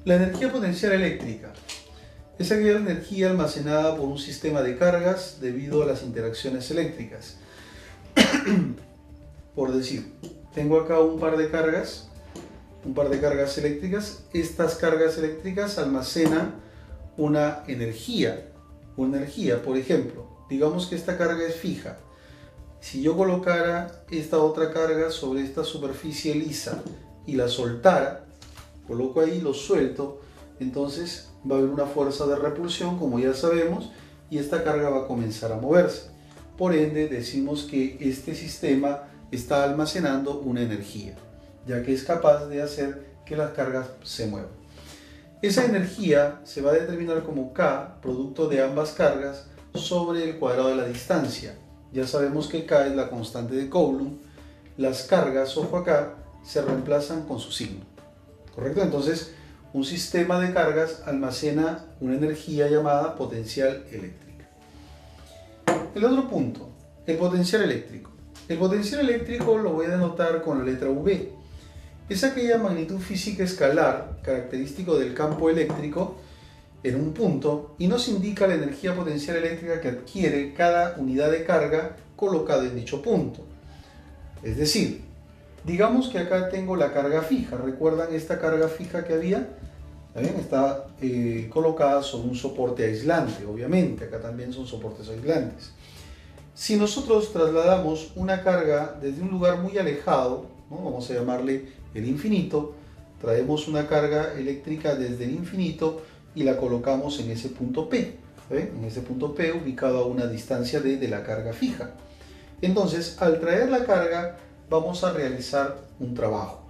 La energía potencial eléctrica es aquella energía almacenada por un sistema de cargas debido a las interacciones eléctricas. Por decir, tengo acá un par de cargas eléctricas. Estas cargas eléctricas almacenan una energía. Por ejemplo, digamos que esta carga es fija. Si yo colocara esta otra carga sobre esta superficie lisa y la soltara, coloco ahí, lo suelto, entonces va a haber una fuerza de repulsión, como ya sabemos, y esta carga va a comenzar a moverse. Por ende, decimos que este sistema está almacenando una energía, ya que es capaz de hacer que las cargas se muevan. Esa energía se va a determinar como K, producto de ambas cargas, sobre el cuadrado de la distancia. Ya sabemos que K es la constante de Coulomb. Las cargas, ojo acá, se reemplazan con su signo. ¿Correcto? Entonces, un sistema de cargas almacena una energía llamada potencial eléctrica. El otro punto, el potencial eléctrico. El potencial eléctrico lo voy a denotar con la letra V. Es aquella magnitud física escalar característico del campo eléctrico en un punto y nos indica la energía potencial eléctrica que adquiere cada unidad de carga colocada en dicho punto. Es decir, digamos que acá tengo la carga fija. ¿Recuerdan esta carga fija que había? ¿Bien? Está colocada sobre un soporte aislante, obviamente. Acá también son soportes aislantes. Si nosotros trasladamos una carga desde un lugar muy alejado, ¿no? Vamos a llamarle el infinito, traemos una carga eléctrica desde el infinito y la colocamos en ese punto P, ¿ven? En ese punto P ubicado a una distancia de la carga fija. Entonces, al traer la carga, vamos a realizar un trabajo.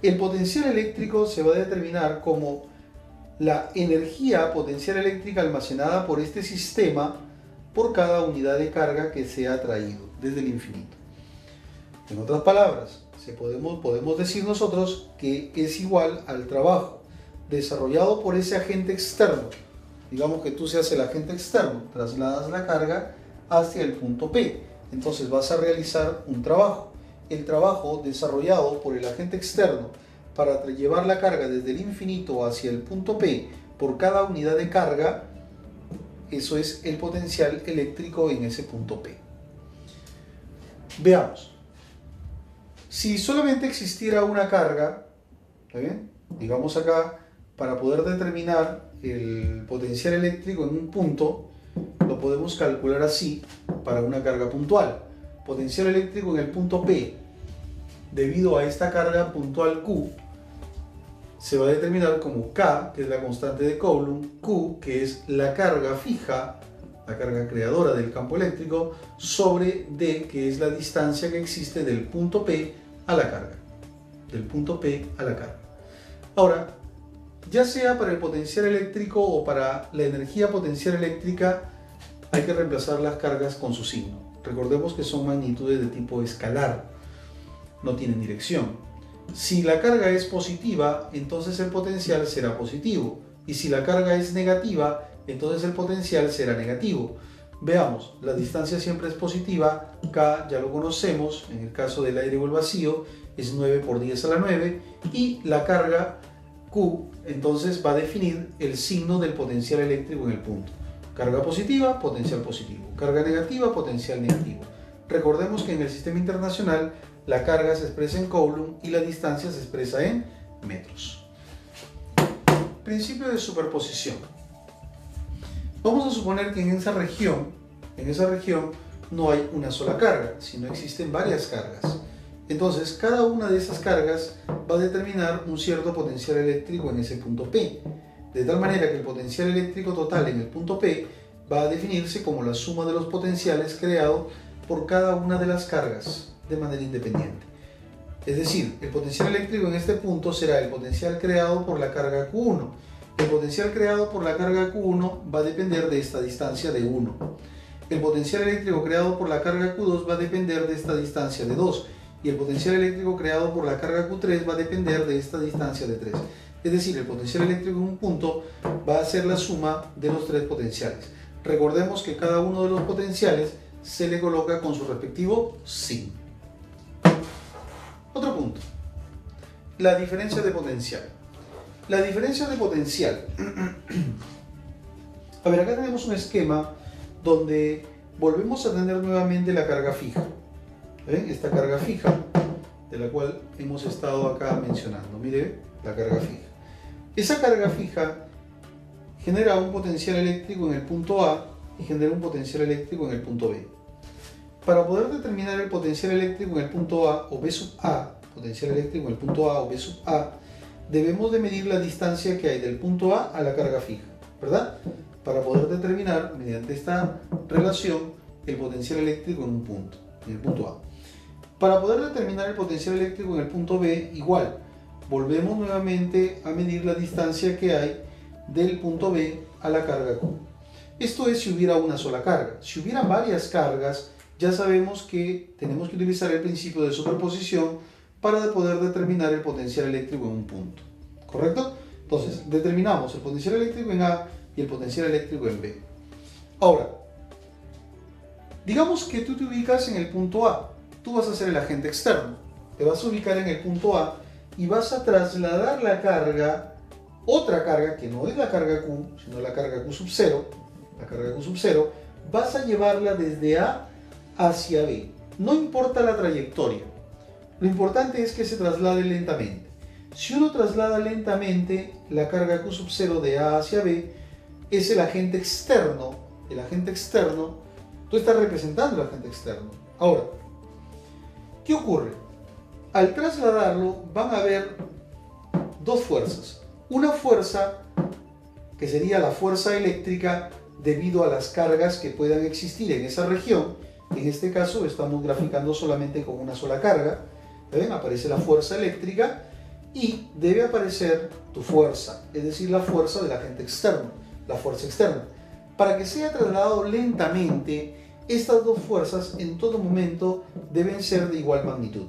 El potencial eléctrico se va a determinar como la energía potencial eléctrica almacenada por este sistema por cada unidad de carga que se ha traído desde el infinito. En otras palabras, podemos decir nosotros que es igual al trabajo desarrollado por ese agente externo. Digamos que tú seas el agente externo, trasladas la carga hacia el punto P. Entonces vas a realizar un trabajo. El trabajo desarrollado por el agente externo para llevar la carga desde el infinito hacia el punto P por cada unidad de carga, eso es el potencial eléctrico en ese punto P. Veamos. Si solamente existiera una carga, ¿está bien? Digamos acá, para poder determinar el potencial eléctrico en un punto, lo podemos calcular así para una carga puntual. Potencial eléctrico en el punto P, debido a esta carga puntual Q, se va a determinar como K, que es la constante de Coulomb, Q, que es la carga fija, la carga creadora del campo eléctrico, sobre D, que es la distancia que existe del punto P a la carga. Ahora, ya sea para el potencial eléctrico o para la energía potencial eléctrica, hay que reemplazar las cargas con su signo. Recordemos que son magnitudes de tipo escalar, no tienen dirección. Si la carga es positiva, entonces el potencial será positivo. Y si la carga es negativa, entonces el potencial será negativo. Veamos, la distancia siempre es positiva, K ya lo conocemos, en el caso del aire o el vacío es 9 por 10 a la 9, y la carga Q entonces va a definir el signo del potencial eléctrico en el punto. Carga positiva, potencial positivo. Carga negativa, potencial negativo. Recordemos que en el sistema internacional la carga se expresa en Coulomb y la distancia se expresa en metros. Principio de superposición. Vamos a suponer que en esa región no hay una sola carga, sino existen varias cargas. Entonces, cada una de esas cargas va a determinar un cierto potencial eléctrico en ese punto P. De tal manera que el potencial eléctrico total en el punto P va a definirse como la suma de los potenciales creados por cada una de las cargas de manera independiente. Es decir, el potencial eléctrico en este punto será el potencial creado por la carga Q1. El potencial creado por la carga Q1 va a depender de esta distancia de 1. El potencial eléctrico creado por la carga Q2 va a depender de esta distancia de 2. Y el potencial eléctrico creado por la carga Q3 va a depender de esta distancia de 3. Es decir, el potencial eléctrico en un punto va a ser la suma de los tres potenciales. Recordemos que cada uno de los potenciales se le coloca con su respectivo signo. Otro punto, la diferencia de potencial. La diferencia de potencial. A ver, acá tenemos un esquema donde volvemos a tener nuevamente la carga fija. ¿Ven? Esta carga fija, de la cual hemos estado acá mencionando. Mire, la carga fija. Esa carga fija genera un potencial eléctrico en el punto A y genera un potencial eléctrico en el punto B. Para poder determinar el potencial eléctrico en el punto A o B sub A, potencial eléctrico en el punto A o B sub A, debemos de medir la distancia que hay del punto A a la carga fija, ¿verdad? Para poder determinar, mediante esta relación, el potencial eléctrico en un punto, en el punto A. Para poder determinar el potencial eléctrico en el punto B, igual, volvemos nuevamente a medir la distancia que hay del punto B a la carga Q. Esto es si hubiera una sola carga. Si hubiera varias cargas, ya sabemos que tenemos que utilizar el principio de superposición para poder determinar el potencial eléctrico en un punto. ¿Correcto? Entonces, determinamos el potencial eléctrico en A y el potencial eléctrico en B. Ahora, digamos que tú te ubicas en el punto A. Tú vas a ser el agente externo. Te vas a ubicar en el punto A y vas a trasladar la carga, otra carga que no es la carga Q, sino la carga Q sub 0, la carga Q sub 0, vas a llevarla desde A hacia B. No importa la trayectoria, lo importante es que se traslade lentamente. Si uno traslada lentamente la carga Q sub 0 de A hacia B, es el agente externo. El agente externo, tú estás representando el agente externo. Ahora, ¿qué ocurre? Al trasladarlo van a haber dos fuerzas. Una fuerza que sería la fuerza eléctrica debido a las cargas que puedan existir en esa región. En este caso estamos graficando solamente con una sola carga. ¿Ven? Aparece la fuerza eléctrica y debe aparecer tu fuerza, es decir, la fuerza del agente externo, la fuerza externa. Para que sea trasladado lentamente, estas dos fuerzas en todo momento deben ser de igual magnitud.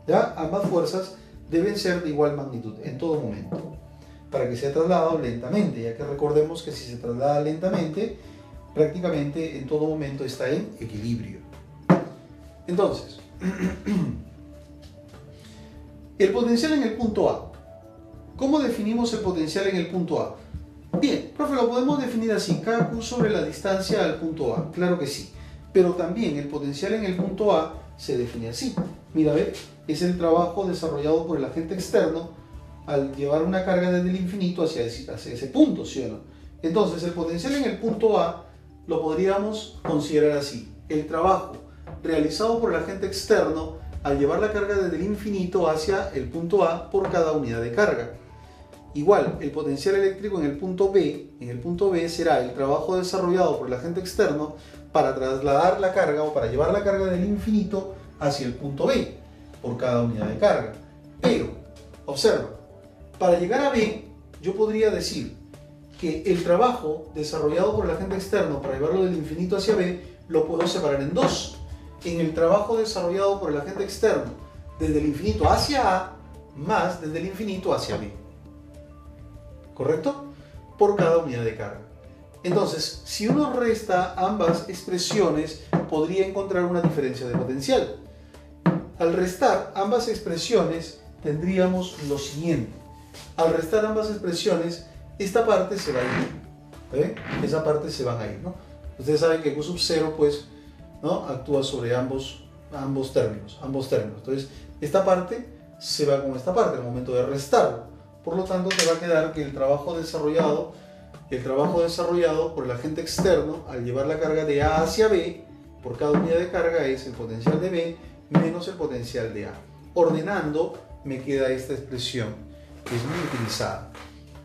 ¿Ya? Ambas fuerzas deben ser de igual magnitud en todo momento, para que sea trasladado lentamente, ya que recordemos que si se traslada lentamente, prácticamente en todo momento está en equilibrio. Entonces, el potencial en el punto A. ¿Cómo definimos el potencial en el punto A? Bien, profe, lo podemos definir así, KQ sobre la distancia al punto A, claro que sí. Pero también el potencial en el punto A se define así. Mira, ve, es el trabajo desarrollado por el agente externo al llevar una carga desde el infinito hacia ese punto, ¿sí o no? Entonces, el potencial en el punto A lo podríamos considerar así. El trabajo realizado por el agente externo al llevar la carga desde el infinito hacia el punto A por cada unidad de carga. Igual, el potencial eléctrico en el punto B será el trabajo desarrollado por el agente externo para trasladar la carga o para llevar la carga del infinito hacia el punto B por cada unidad de carga. Pero, observa, para llegar a B, yo podría decir que el trabajo desarrollado por el agente externo para llevarlo del infinito hacia B lo puedo separar en dos. En el trabajo desarrollado por el agente externo desde el infinito hacia A más desde el infinito hacia B. ¿Correcto? Por cada unidad de carga. Entonces, si uno resta ambas expresiones, podría encontrar una diferencia de potencial. Al restar ambas expresiones, tendríamos lo siguiente. Al restar ambas expresiones, esta parte se va a ir. ¿Ven? Esa parte se van a ir, ¿no? Ustedes saben que Q sub 0, pues, ¿no? Actúa sobre ambos términos. Entonces, esta parte se va con esta parte al momento de restarlo. Por lo tanto, te va a quedar que el trabajo desarrollado por el agente externo al llevar la carga de A hacia B por cada unidad de carga es el potencial de B menos el potencial de A. Ordenando, me queda esta expresión que es muy utilizada.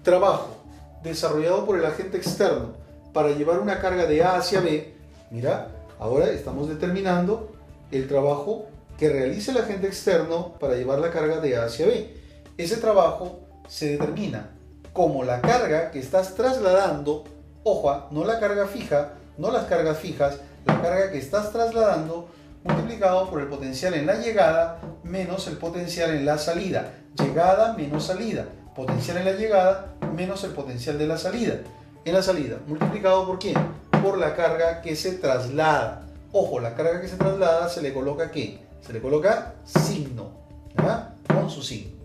Trabajo desarrollado por el agente externo para llevar una carga de A hacia B. Mira, ahora estamos determinando el trabajo que realiza el agente externo para llevar la carga de A hacia B. Ese trabajo se determina como la carga que estás trasladando, ojo, no la carga fija, no las cargas fijas, la carga que estás trasladando multiplicado por el potencial en la llegada menos el potencial en la salida. Llegada menos salida. Potencial en la llegada menos el potencial de la salida. En la salida, multiplicado por ¿quién? Por la carga que se traslada. Ojo, la carga que se traslada se le coloca ¿qué? Se le coloca signo, ¿verdad? Con su signo.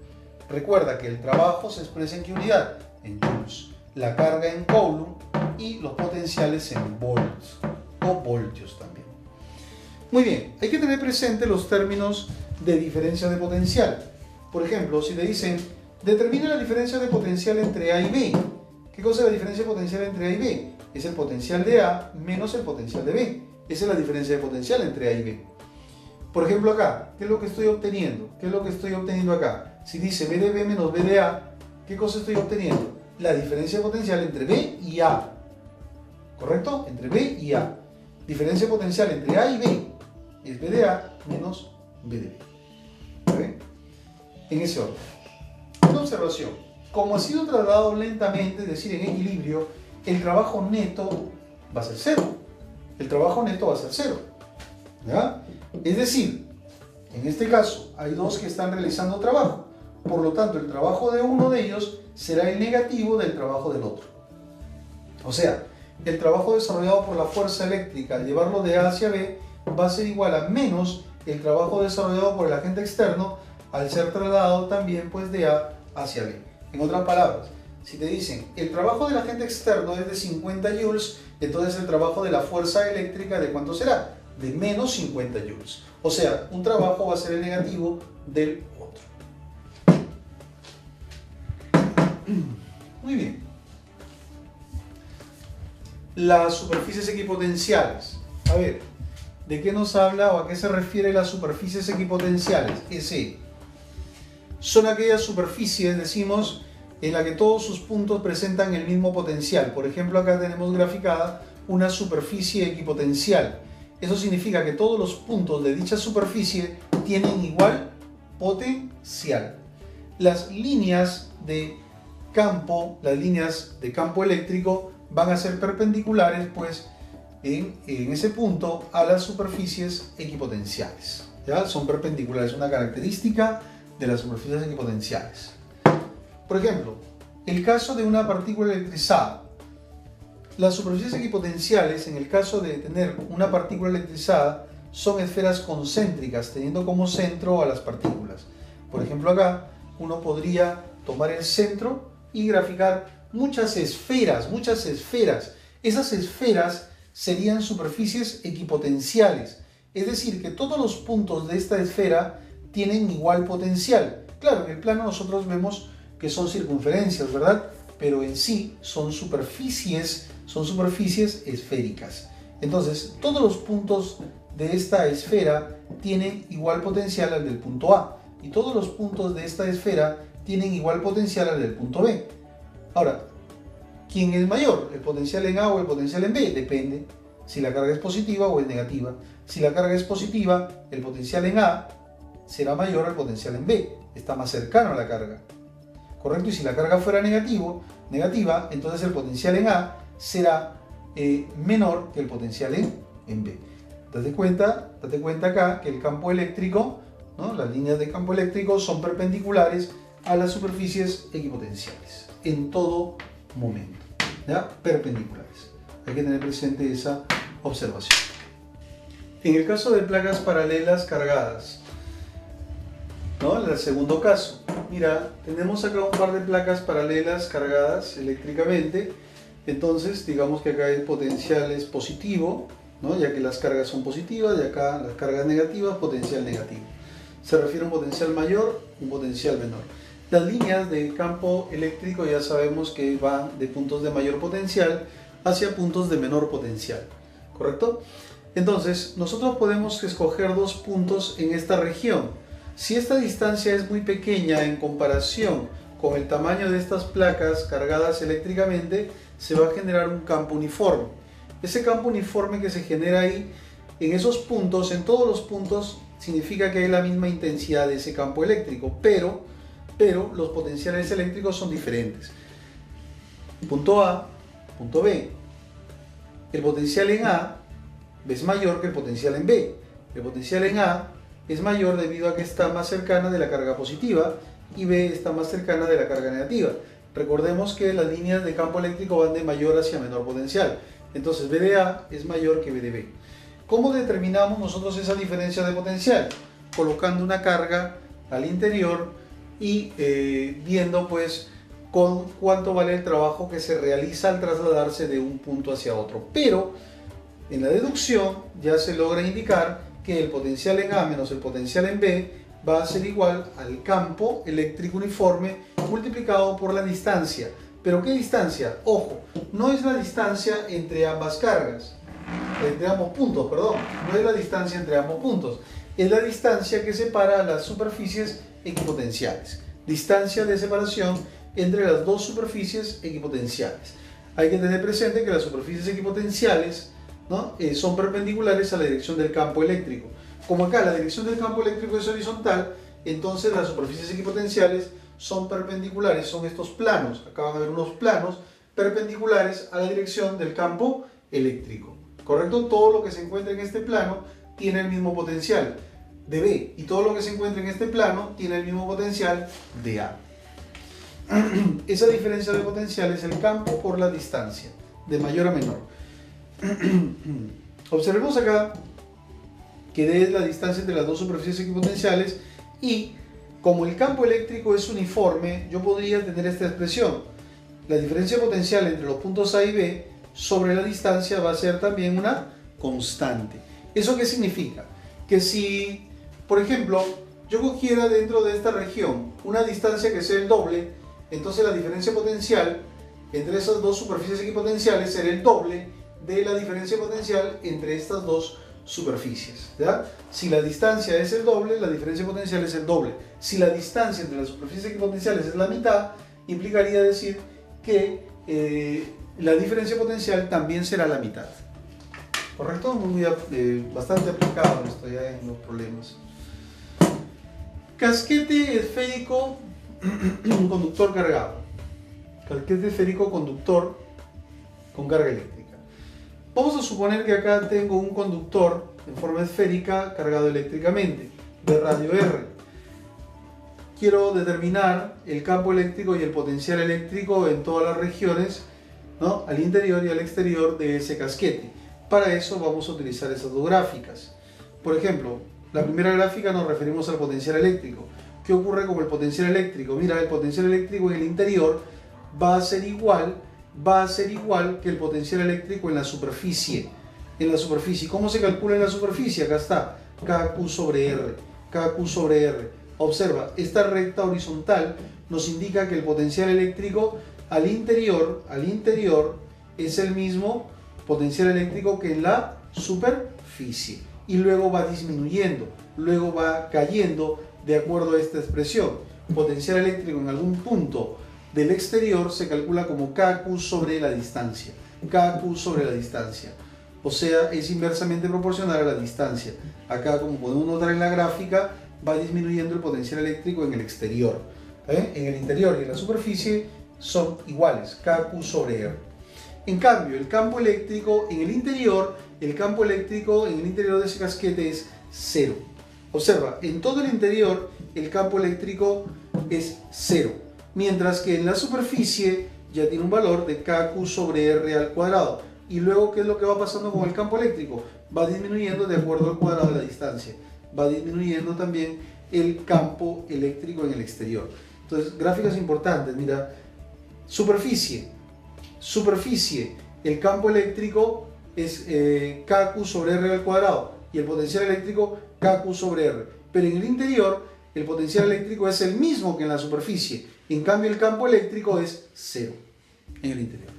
Recuerda que el trabajo se expresa en qué unidad, en joules, la carga en coulomb y los potenciales en volts o voltios también. Muy bien, hay que tener presente los términos de diferencia de potencial. Por ejemplo, si te dicen, determina la diferencia de potencial entre A y B. ¿Qué cosa es la diferencia de potencial entre A y B? Es el potencial de A menos el potencial de B. Esa es la diferencia de potencial entre A y B. Por ejemplo acá, ¿qué es lo que estoy obteniendo? ¿Qué es lo que estoy obteniendo acá? Si dice B de B menos B de A, ¿qué cosa estoy obteniendo? La diferencia de potencial entre B y A. ¿Correcto? Entre B y A. Diferencia de potencial entre A y B es B de A menos B de B. ¿Okay? En ese orden. Una observación. Como ha sido trasladado lentamente, es decir, en equilibrio, el trabajo neto va a ser cero. El trabajo neto va a ser cero. ¿Ya? Es decir, en este caso hay dos que están realizando trabajo. Por lo tanto, el trabajo de uno de ellos será el negativo del trabajo del otro. O sea, el trabajo desarrollado por la fuerza eléctrica al llevarlo de A hacia B va a ser igual a menos el trabajo desarrollado por el agente externo al ser trasladado también pues de A hacia B. En otras palabras, si te dicen el trabajo del agente externo es de 50 joules, entonces el trabajo de la fuerza eléctrica ¿de cuánto será? De menos 50 joules. O sea, un trabajo va a ser el negativo del otro. Muy bien. Las superficies equipotenciales. A ver, ¿de qué nos habla o a qué se refiere las superficies equipotenciales? SE. Son aquellas superficies, decimos, en la que todos sus puntos presentan el mismo potencial. Por ejemplo, acá tenemos graficada una superficie equipotencial. Eso significa que todos los puntos de dicha superficie tienen igual potencial. Las líneas de campo eléctrico van a ser perpendiculares pues en ese punto a las superficies equipotenciales. ¿Ya? Son perpendiculares, una característica de las superficies equipotenciales. Por ejemplo, el caso de una partícula electrizada. Las superficies equipotenciales, en el caso de tener una partícula electrizada, son esferas concéntricas, teniendo como centro a las partículas. Por ejemplo, acá uno podría tomar el centro y graficar muchas esferas. Esas esferas serían superficies equipotenciales, es decir, que todos los puntos de esta esfera tienen igual potencial. Claro, en el plano nosotros vemos que son circunferencias, ¿verdad? Pero en sí son superficies esféricas. Entonces, todos los puntos de esta esfera tienen igual potencial al del punto A, y todos los puntos de esta esfera tienen igual potencial al del punto B. Ahora, ¿quién es mayor? ¿El potencial en A o el potencial en B? Depende si la carga es positiva o es negativa. Si la carga es positiva, el potencial en A será mayor al potencial en B, está más cercano a la carga. ¿Correcto? Y si la carga fuera negativa, entonces el potencial en A será menor que el potencial en B. Date cuenta acá que el campo eléctrico, ¿no? Las líneas de campo eléctrico son perpendiculares a las superficies equipotenciales en todo momento, ¿ya? Perpendiculares. Hay que tener presente esa observación. En el caso de placas paralelas cargadas, ¿no? En el segundo caso, mira, tenemos acá un par de placas paralelas cargadas eléctricamente. Entonces, digamos que acá el potencial es positivo, ¿no? Ya que las cargas son positivas, y acá las cargas negativas, potencial negativo. Se refiere a un potencial mayor, un potencial menor. Las líneas de campo eléctrico ya sabemos que van de puntos de mayor potencial hacia puntos de menor potencial, ¿correcto? Entonces, nosotros podemos escoger dos puntos en esta región. Si esta distancia es muy pequeña en comparación con el tamaño de estas placas cargadas eléctricamente, se va a generar un campo uniforme. Ese campo uniforme que se genera ahí, en esos puntos, en todos los puntos, significa que hay la misma intensidad de ese campo eléctrico, pero los potenciales eléctricos son diferentes. Punto A, punto B. El potencial en A es mayor que el potencial en B. El potencial en A es mayor debido a que está más cercana de la carga positiva y B está más cercana de la carga negativa. Recordemos que las líneas de campo eléctrico van de mayor hacia menor potencial. Entonces B de A es mayor que B de B. ¿Cómo determinamos nosotros esa diferencia de potencial? Colocando una carga al interior y viendo pues con cuánto vale el trabajo que se realiza al trasladarse de un punto hacia otro. Pero en la deducción ya se logra indicar que el potencial en A menos el potencial en B va a ser igual al campo eléctrico uniforme multiplicado por la distancia. ¿Pero qué distancia? Ojo, no es la distancia entre ambas cargas, entre ambos puntos, perdón, no es la distancia entre ambos puntos, es la distancia que separa las superficies equipotenciales. Distancia de separación entre las dos superficies equipotenciales. Hay que tener presente que las superficies equipotenciales, ¿no?, son perpendiculares a la dirección del campo eléctrico. Como acá la dirección del campo eléctrico es horizontal, entonces las superficies equipotenciales son perpendiculares, son estos planos. Acá van a ver unos planos perpendiculares a la dirección del campo eléctrico. ¿Correcto? Todo lo que se encuentra en este plano tiene el mismo potencial de B y todo lo que se encuentra en este plano tiene el mismo potencial de A. Esa diferencia de potencial es el campo por la distancia, de mayor a menor. Observemos acá que D es la distancia entre las dos superficies equipotenciales y como el campo eléctrico es uniforme, yo podría tener esta expresión. La diferencia potencial entre los puntos A y B sobre la distancia va a ser también una constante. ¿Eso qué significa? Que si, por ejemplo, yo cogiera dentro de esta región una distancia que sea el doble, entonces la diferencia potencial entre esas dos superficies equipotenciales será el doble de la diferencia potencial entre estas dos superficies, ¿ya? Si la distancia es el doble, la diferencia potencial es el doble. Si la distancia entre las superficies equipotenciales es la mitad, implicaría decir que la diferencia potencial también será la mitad. ¿Correcto? Bastante aplicado esto ya en los problemas. Casquete esférico conductor cargado. Casquete esférico conductor con carga eléctrica. Vamos a suponer que acá tengo un conductor en forma esférica cargado eléctricamente de radio R. Quiero determinar el campo eléctrico y el potencial eléctrico en todas las regiones, ¿no?, al interior y al exterior de ese casquete. Para eso vamos a utilizar esas dos gráficas. Por ejemplo, la primera gráfica nos referimos al potencial eléctrico. ¿Qué ocurre con el potencial eléctrico? Mira, el potencial eléctrico en el interior va a ser igual que el potencial eléctrico en la superficie. ¿Cómo se calcula en la superficie? Acá está, KQ sobre R, KQ sobre R. Observa, esta recta horizontal nos indica que el potencial eléctrico al interior es el mismo potencial eléctrico que en la superficie. Y luego va disminuyendo, luego va cayendo de acuerdo a esta expresión. Potencial eléctrico en algún punto del exterior se calcula como KQ sobre la distancia. KQ sobre la distancia. O sea, es inversamente proporcional a la distancia. Acá, como podemos notar en la gráfica, va disminuyendo el potencial eléctrico en el exterior. En el interior y en la superficie son iguales, KQ sobre R. En cambio, el campo eléctrico en el interior, de ese casquete es 0. Observa, en todo el interior el campo eléctrico es 0. Mientras que en la superficie ya tiene un valor de KQ sobre R al cuadrado. Y luego, ¿qué es lo que va pasando con el campo eléctrico? Va disminuyendo de acuerdo al cuadrado de la distancia. Va disminuyendo también el campo eléctrico en el exterior. Entonces, gráficas importantes, mira, superficie, el campo eléctrico es KQ sobre R al cuadrado y el potencial eléctrico KQ sobre R. Pero en el interior, el potencial eléctrico es el mismo que en la superficie. En cambio, el campo eléctrico es 0 en el interior.